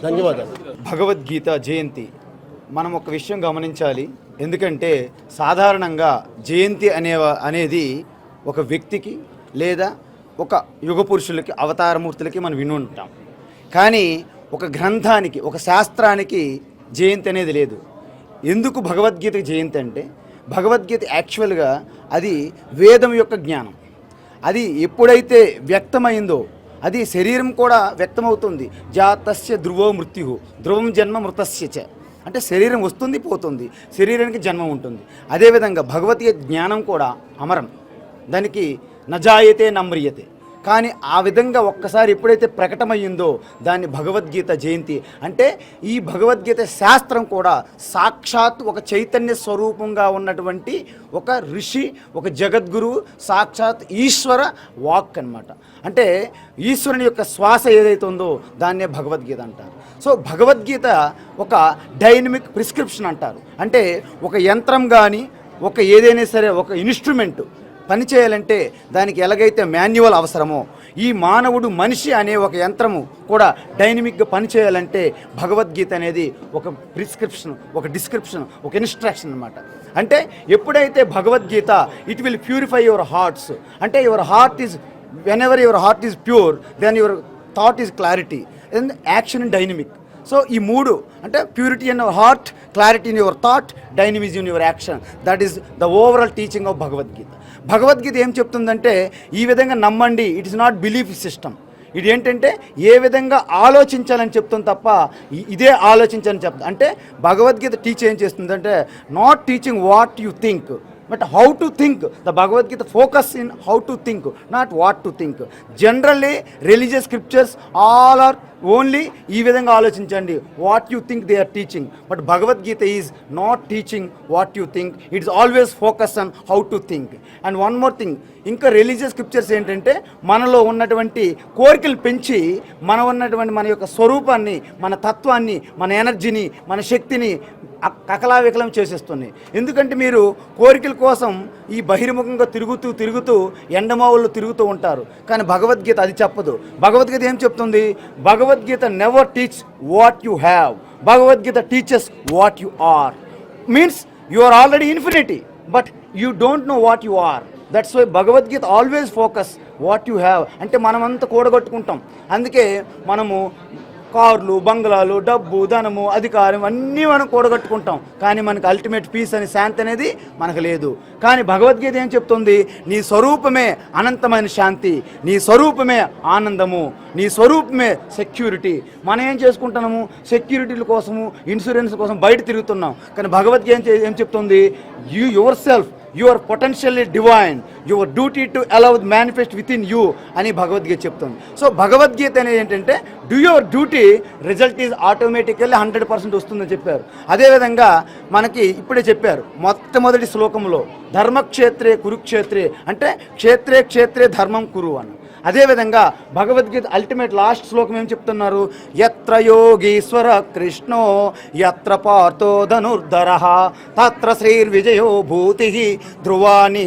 ధన్యవాదాలు. భగవద్గీత జయంతి మనం ఒక విషయం గమనించాలి. ఎందుకంటే సాధారణంగా జయంతి అనేది ఒక వ్యక్తికి లేదా ఒక యుగ పురుషులకి అవతారమూర్తులకి మనం విని ఉంటాం. కానీ ఒక గ్రంథానికి ఒక శాస్త్రానికి జయంతి అనేది లేదు. ఎందుకు భగవద్గీతకి జయంతి అంటే భగవద్గీత యాక్చువల్గా అది వేదం యొక్క జ్ఞానం. అది ఎప్పుడైతే వ్యక్తమైందో అది శరీరం కూడా వ్యక్తమవుతుంది. జాతస్య ధ్రువో మృత్యు ధ్రువం జన్మ మృతస్య చ అంటే శరీరం వస్తుంది పోతుంది, శరీరానికి జన్మ ఉంటుంది. అదేవిధంగా భగవద్గీత జ్ఞానం కూడా అమరం, దానికి నజాయతే నమ్రియతే. కానీ ఆ విధంగా ఒక్కసారి ఎప్పుడైతే ప్రకటమయ్యిందో దాన్ని భగవద్గీత జయంతి అంటే ఈ భగవద్గీత శాస్త్రం కూడా సాక్షాత్ ఒక చైతన్య స్వరూపంగా ఉన్నటువంటి ఒక ఋషి, ఒక జగద్గురువు, సాక్షాత్ ఈశ్వర వాక్ అన్నమాట. అంటే ఈశ్వరుని యొక్క శ్వాస ఏదైతే ఉందో దాన్నే భగవద్గీత అంటారు. సో భగవద్గీత ఒక డైనమిక్ ప్రిస్క్రిప్షన్ అంటారు. అంటే ఒక యంత్రం కానీ ఒక ఏదైనా సరే ఒక ఇన్స్ట్రుమెంట్ పనిచేయాలంటే దానికి ఎలాగైతే మాన్యువల్ అవసరమో ఈ మానవుడు మనిషి అనే ఒక యంత్రము కూడా డైనమిక్గా పనిచేయాలంటే భగవద్గీత అనేది ఒక ప్రిస్క్రిప్షన్, ఒక డిస్క్రిప్షన్, ఒక ఇన్స్ట్రక్షన్ అన్నమాట. అంటే ఎప్పుడైతే Bhagavad Gita it will purify your hearts. అంటే your heart is whenever your heart is pure then your thought is clarity and action and dynamic. So ఈ మూడు అంటే purity in your heart, clarity in your thought, dynamism in your action, that is the overall teaching of Bhagavad Gita. Bhagavad Gita ఏం చెప్తుందంటే ఈ విధంగా నమ్మండి, it is not belief system. ఇది ఏంటంటే ఏ విధంగా ఆలోచించాలని చెప్తుంది తప్ప ఇదే ఆలోచించాలని చెప్తుంది. అంటే భగవద్గీత టీచ్ ఏం చేస్తుందంటే not teaching what you think but how to think. The Bhagavad Gita focus in how to think, not what to think. Generally religious scriptures all are only ఈ విధంగా ఆలోచించండి, what you think they are teaching. But Bhagavad Gita is not teaching what you think, it's always focus on how to think. And one more thing, ఇంకా religious scriptures ఏంటంటే మనలో ఉన్నటువంటి కోరికలు పెంచి మన యొక్క స్వరూపాన్ని, మన తత్వాన్ని, మన ఎనర్జీని, మన శక్తిని కకలావికలం చేసేస్తున్నాయి. ఎందుకంటే మీరు కోరికల కోసం ఈ బహిర్ముఖంగా తిరుగుతూ ఎండమావుల్లో తిరుగుతూ ఉంటారు. కానీ భగవద్గీత అది చెప్పదు. భగవద్గీత ఏం చెప్తుంది? Bhagavad Gita never teach what you have, Bhagavad Gita teaches what you are. Means you are already infinity but you don't know what you are. That's why Bhagavad Gita always focus what you have. అంటే మనమంతా కూడగట్టుకుంటాం. అందుకే మనము కార్లు, బంగ్లాలు, డబ్బు, ధనము, అధికారం అన్నీ మనం కూడగట్టుకుంటాం. కానీ మనకు అల్టిమేట్ పీస్ అని శాంతి అనేది మనకు లేదు. కానీ భగవద్గీత ఏం చెప్తుంది? నీ స్వరూపమే అనంతమైన శాంతి, నీ స్వరూపమే ఆనందము, నీ స్వరూపమే సెక్యూరిటీ. మనం ఏం చేసుకుంటున్నాము? సెక్యూరిటీల కోసము, ఇన్సూరెన్స్ కోసం బయట తిరుగుతున్నాం. కానీ భగవద్గీత ఏం చెప్తుంది? Your self, you are potentially divine, your duty to allow manifest within you అని భగవద్గీత చెప్తుంది. సో భగవద్గీత అనేది ఏంటంటే do your duty, result is automatically 100% వస్తుందని చెప్పారు. అదేవిధంగా మనకి ఇప్పుడే చెప్పారు మొట్టమొదటి శ్లోకంలో ధర్మక్షేత్రే కురుక్షేత్రే అంటే క్షేత్రే ధర్మం కురు అని. అదేవిధంగా భగవద్గీత అల్టిమేట్ లాస్ట్ శ్లోకం ఏం చెప్తున్నారు? యత్ర యోగీశ్వర కృష్ణో యత్ర పార్థో ధనుర్ధరః తత్ర శ్రీర్విజయో భూతి ధ్రువాని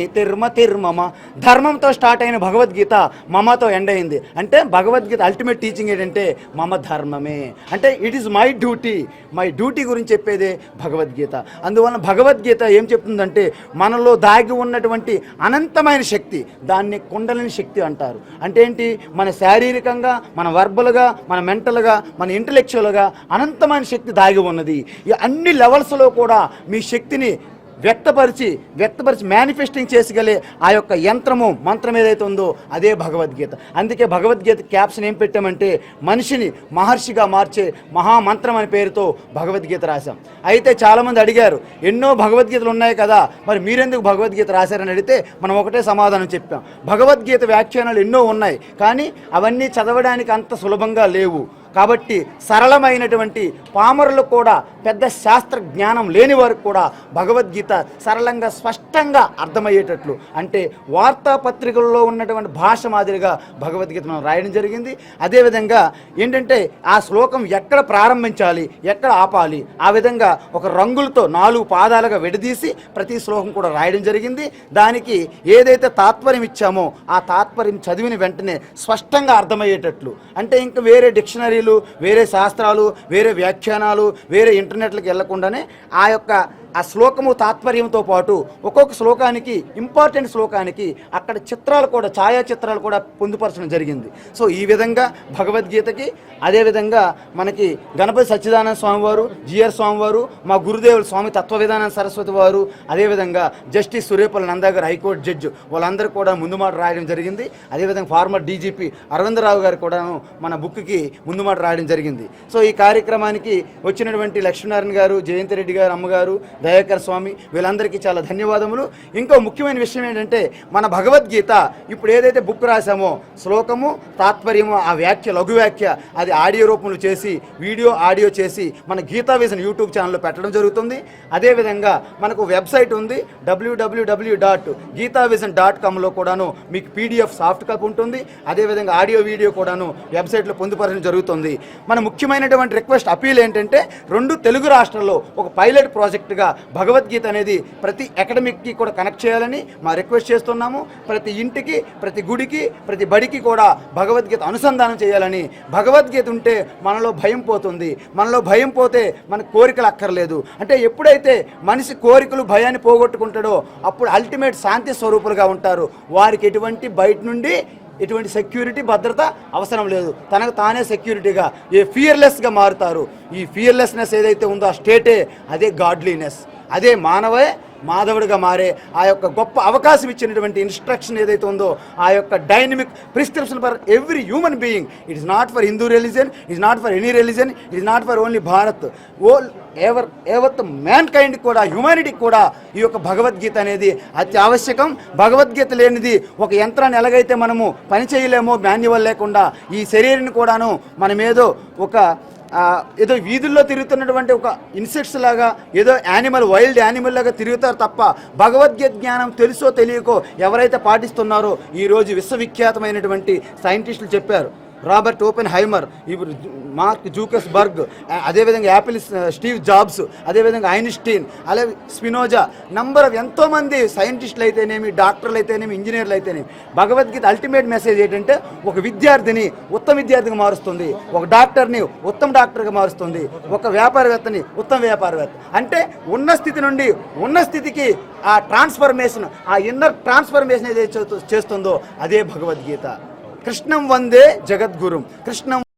తిర్మమ. ధర్మంతో స్టార్ట్ అయిన భగవద్గీత మమతో ఎండ్ అయింది. అంటే భగవద్గీత అల్టిమేట్ టీచింగ్ ఏంటంటే మమ ధర్మమే. అంటే ఇట్ ఈస్ మై డ్యూటీ గురించి చెప్పేదే భగవద్గీత. అందువలన భగవద్గీత ఏం చెప్తుందంటే మనలో దాగి ఉన్నటువంటి అనంతమైన శక్తి, దాన్ని కుండలిని శక్తి అంటారు. అంటే ఏంటి? మన శారీరకంగా, మన వర్బల్గా, మన మెంటల్గా, మన ఇంటలెక్చువల్గా అనంతమైన శక్తి దాగి ఉన్నది. ఈ అన్ని లెవెల్స్లో కూడా మీ శక్తిని వ్యక్తపరిచి మేనిఫెస్టింగ్ చేసగలే ఆ యొక్క మంత్రం ఏదైతే ఉందో అదే భగవద్గీత. అందుకే భగవద్గీత క్యాప్షన్ ఏం పెట్టామంటే మనిషిని మహర్షిగా మార్చే మహామంత్రం అనే పేరుతో భగవద్గీత రాశాం. అయితే చాలామంది అడిగారు, ఎన్నో భగవద్గీతలు ఉన్నాయి కదా, మరి మీరెందుకు భగవద్గీత రాశారని అడిగితే మనం ఒకటే సమాధానం చెప్పాం. భగవద్గీత వ్యాఖ్యానాలు ఎన్నో ఉన్నాయి, కానీ అవన్నీ చదవడానికి అంత సులభంగా లేవు. కాబట్టి సరళమైనటువంటి పామరులకు కూడా, పెద్ద శాస్త్ర జ్ఞానం లేని వారికి కూడా భగవద్గీత సరళంగా స్పష్టంగా అర్థమయ్యేటట్లు, అంటే వార్తాపత్రికల్లో ఉన్నటువంటి భాష మాదిరిగా భగవద్గీత మనం రాయడం జరిగింది. అదేవిధంగా ఏంటంటే ఆ శ్లోకం ఎక్కడ ప్రారంభించాలి, ఎక్కడ ఆపాలి, ఆ విధంగా ఒక రంగులతో 4 పాదాలుగా విడదీసి ప్రతి శ్లోకం కూడా రాయడం జరిగింది. దానికి ఏదైతే తాత్పర్యం ఇచ్చామో ఆ తాత్పర్యం చదివిన వెంటనే స్పష్టంగా అర్థమయ్యేటట్లు, అంటే ఇంకా వేరే డిక్షనరీ థియరీలు, వేరే శాస్త్రాలు, వేరే వ్యాఖ్యానాలు, వేరే ఇంటర్నెట్లకు వెళ్లకుండానే ఆ శ్లోకము తాత్పర్యంతో పాటు ఒక్కొక్క శ్లోకానికి, ఇంపార్టెంట్ శ్లోకానికి అక్కడ చిత్రాలు కూడా, ఛాయాచిత్రాలు కూడా పొందుపరచడం జరిగింది. సో ఈ విధంగా భగవద్గీతకి, అదేవిధంగా మనకి గణపతి సచ్చిదానంద స్వామి వారు, జిఆర్ స్వామి వారు, మా గురుదేవులు స్వామి తత్వవిధానంద సరస్వతి వారు, అదేవిధంగా జస్టిస్ సురేపల్లి నందాగారు హైకోర్టు జడ్జి, వాళ్ళందరూ కూడా ముందు మాట రాయడం జరిగింది. అదేవిధంగా ఫార్మర్ డీజీపీ అరవిందరావు గారు కూడాను మన బుక్కి ముందు మాట రాయడం జరిగింది. సో ఈ కార్యక్రమానికి వచ్చినటువంటి లక్ష్మీనారాయణ గారు, జయంతి రెడ్డి గారు, అమ్మగారు, దయాకర్ స్వామి, వీళ్ళందరికీ చాలా ధన్యవాదములు. ఇంకో ముఖ్యమైన విషయం ఏంటంటే, మన భగవద్గీత ఇప్పుడు ఏదైతే బుక్ రాసామో, శ్లోకము, తాత్పర్యము, ఆ వ్యాఖ్య, లఘు వ్యాఖ్య, అది ఆడియో రూపంలో చేసి, వీడియో, ఆడియో చేసి మన గీతా విజన్ యూట్యూబ్ ఛానల్లో పెట్టడం జరుగుతుంది. అదేవిధంగా మనకు వెబ్సైట్ ఉంది, www.geetavision.comలో కూడాను మీకు పీడిఎఫ్ సాఫ్ట్ కాపీ ఉంటుంది. అదేవిధంగా ఆడియో, వీడియో కూడాను వెబ్సైట్లో పొందుపరచడం జరుగుతుంది. మన ముఖ్యమైనటువంటి రిక్వెస్ట్, అపీల్ ఏంటంటే, 2 తెలుగు రాష్ట్రాల్లో ఒక పైలట్ ప్రాజెక్టుగా భగవద్గీత అనేది ప్రతి అకాడమిక్కి కూడా కనెక్ట్ చేయాలని మా రిక్వెస్ట్ చేస్తున్నాము. ప్రతి ఇంటికి, ప్రతి గుడికి, ప్రతి బడికి కూడా భగవద్గీత అనుసంధానం చేయాలని. భగవద్గీత ఉంటే మనలో భయం పోతుంది. మనలో భయం పోతే మనకు కోరికలు అక్కర్లేదు. అంటే ఎప్పుడైతే మనిషి కోరికలు, భయాన్ని పోగొట్టుకుంటాడో అప్పుడు అల్టిమేట్ శాంతి స్వరూపులుగా ఉంటారు. వారికి బయట నుండి ఎటువంటి సెక్యూరిటీ, భద్రత అవసరం లేదు. తనకు తానే సెక్యూరిటీగా, ఫియర్లెస్గా మారుతారు. ఈ ఫియర్లెస్నెస్ ఏదైతే ఉందో ఆ స్టేటే, అదే గాడ్లీనెస్, అదే మాధవుడిగా మారే ఆ యొక్క గొప్ప అవకాశం ఇచ్చినటువంటి ఇన్స్ట్రక్షన్ ఏదైతే ఉందో, ఆ యొక్క dynamic prescription for every human being. It is not for Hindu religion, it is not for any religion, it is not for only Bharat, యావత్ మ్యాన్ కైండ్ కూడా, హ్యుమానిటీకి కూడా ఈ యొక్క భగవద్గీత అనేది అత్యావశ్యకం. భగవద్గీత లేనిది ఒక యంత్రాన్ని ఎలాగైతే మనము పని చేయలేమో మాన్యువల్ లేకుండా, ఈ శరీరాన్ని కూడాను మనమేదో ఏదో వీధుల్లో తిరుగుతున్నటువంటి ఒక ఇన్సెక్ట్స్ లాగా, ఏదో వైల్డ్ యానిమల్ లాగా తిరుగుతారు తప్ప భగవద్గీత జ్ఞానం తెలుసో తెలియకో ఎవరైతే పాటిస్తున్నారో, ఈరోజు విశ్వవిఖ్యాతమైనటువంటి సైంటిస్టులు చెప్పారు. రాబర్ట్ ఓపెన్ హైమర్, ఇప్పుడు మార్క్ జూకర్స్బర్గ్, అదేవిధంగా యాపిల్ స్టీవ్ జాబ్స్, అదేవిధంగా ఐన్స్టీన్, అలాగే స్పినోజా, నంబర్ ఆఫ్ ఎంతోమంది సైంటిస్టులు అయితేనేమి, డాక్టర్లు అయితేనేమి, ఇంజనీర్లు అయితేనేమి, భగవద్గీత అల్టిమేట్ మెసేజ్ ఏంటంటే, ఒక విద్యార్థిని ఉత్తమ విద్యార్థిగా మారుస్తుంది, ఒక డాక్టర్ని ఉత్తమ డాక్టర్గా మారుస్తుంది, ఒక వ్యాపారవేత్తని ఉత్తమ వ్యాపారవేత్త. అంటే ఉన్న స్థితి నుండి ఉన్న స్థితికి ఆ ట్రాన్స్ఫర్మేషన్, ఆ ఇన్నర్ ట్రాన్స్ఫర్మేషన్ ఏదైతే చేస్తుందో అదే భగవద్గీత. కృష్ణం వందే జగద్గురుం, కృష్ణం